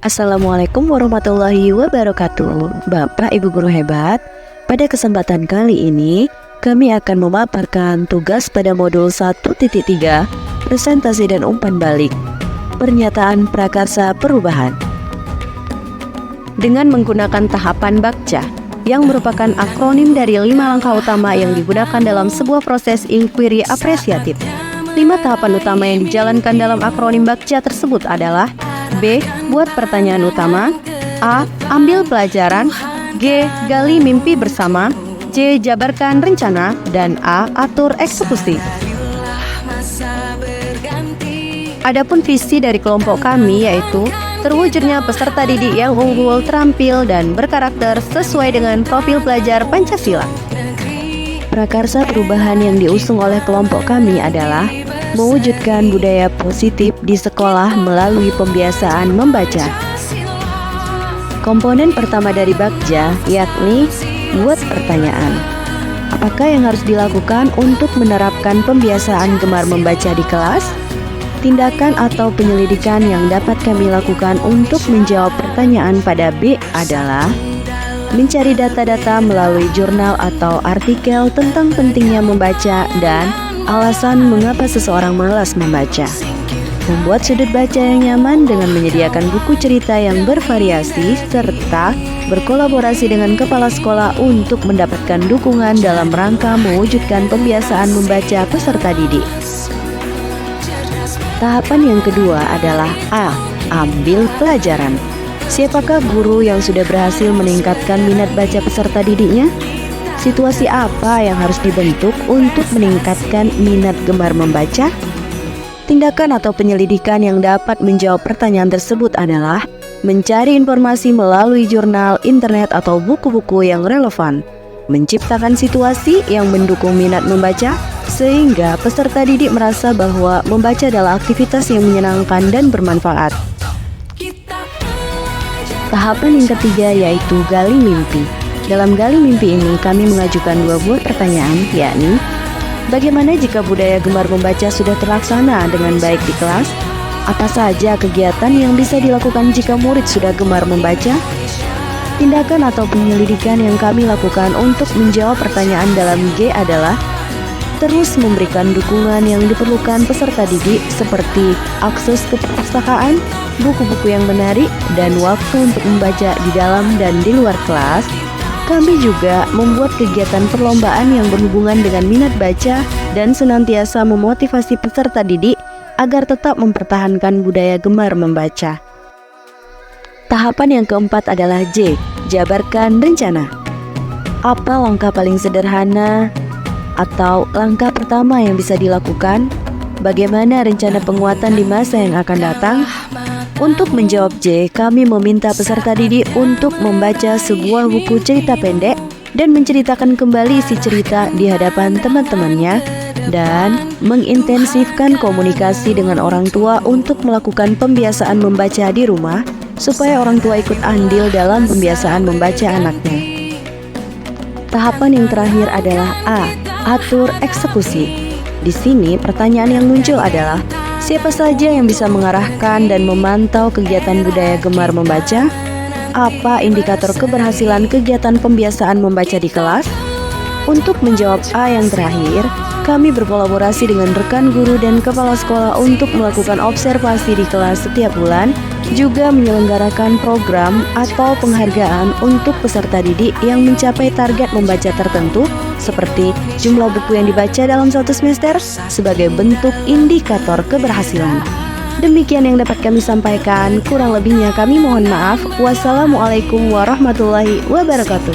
Assalamualaikum warahmatullahi wabarakatuh. Bapak Ibu guru hebat, pada kesempatan kali ini kami akan memaparkan tugas pada modul 1.3 presentasi dan umpan balik pernyataan prakarsa perubahan dengan menggunakan tahapan BAKCA yang merupakan akronim dari 5 langkah utama yang digunakan dalam sebuah proses inquiry apresiatif. 5 tahapan utama yang dijalankan dalam akronim BAKCA tersebut adalah B. Buat pertanyaan utama. A. Ambil pelajaran. G. Gali mimpi bersama. C. Jabarkan rencana. Dan A. Atur eksekusi. Adapun visi dari kelompok kami yaitu terwujudnya peserta didik yang unggul, terampil, dan berkarakter sesuai dengan profil pelajar Pancasila. Prakarsa perubahan yang diusung oleh kelompok kami adalah mewujudkan budaya positif di sekolah melalui pembiasaan membaca. Komponen pertama dari BAKCA yakni buat pertanyaan. Apakah yang harus dilakukan untuk menerapkan pembiasaan gemar membaca di kelas? Tindakan atau penyelidikan yang dapat kami lakukan untuk menjawab pertanyaan pada B adalah mencari data-data melalui jurnal atau artikel tentang pentingnya membaca dan alasan mengapa seseorang malas membaca. Membuat sudut baca yang nyaman dengan menyediakan buku cerita yang bervariasi serta berkolaborasi dengan kepala sekolah untuk mendapatkan dukungan dalam rangka mewujudkan pembiasaan membaca peserta didik. Tahapan yang kedua adalah A. Ambil pelajaran. Siapakah guru yang sudah berhasil meningkatkan minat baca peserta didiknya? Situasi apa yang harus dibentuk untuk meningkatkan minat gemar membaca? Tindakan atau penyelidikan yang dapat menjawab pertanyaan tersebut adalah mencari informasi melalui jurnal, internet, atau buku-buku yang relevan, menciptakan situasi yang mendukung minat membaca, sehingga peserta didik merasa bahwa membaca adalah aktivitas yang menyenangkan dan bermanfaat. Tahapan yang ketiga yaitu gali mimpi. Dalam gali mimpi ini kami mengajukan 2 buah pertanyaan, yakni bagaimana jika budaya gemar membaca sudah terlaksana dengan baik di kelas? Apa saja kegiatan yang bisa dilakukan jika murid sudah gemar membaca? Tindakan atau penyelidikan yang kami lakukan untuk menjawab pertanyaan dalam G adalah terus memberikan dukungan yang diperlukan peserta didik seperti akses ke perpustakaan, buku-buku yang menarik, dan waktu untuk membaca di dalam dan di luar kelas. Kami juga membuat kegiatan perlombaan yang berhubungan dengan minat baca dan senantiasa memotivasi peserta didik agar tetap mempertahankan budaya gemar membaca. Tahapan yang keempat adalah J. Jabarkan rencana. Apa langkah paling sederhana atau langkah pertama yang bisa dilakukan? Bagaimana rencana penguatan di masa yang akan datang? Untuk menjawab J, kami meminta peserta didik untuk membaca sebuah buku cerita pendek dan menceritakan kembali isi cerita di hadapan teman-temannya dan mengintensifkan komunikasi dengan orang tua untuk melakukan pembiasaan membaca di rumah supaya orang tua ikut andil dalam pembiasaan membaca anaknya. Tahapan yang terakhir adalah A. Atur eksekusi. Di sini pertanyaan yang muncul adalah siapa saja yang bisa mengarahkan dan memantau kegiatan budaya gemar membaca? Apa indikator keberhasilan kegiatan pembiasaan membaca di kelas? Untuk menjawab A yang terakhir, kami berkolaborasi dengan rekan guru dan kepala sekolah untuk melakukan observasi di kelas setiap bulan, juga menyelenggarakan program atau penghargaan untuk peserta didik yang mencapai target membaca tertentu seperti jumlah buku yang dibaca dalam 1 semester sebagai bentuk indikator keberhasilan. Demikian yang dapat kami sampaikan, kurang lebihnya kami mohon maaf. Wassalamualaikum warahmatullahi wabarakatuh.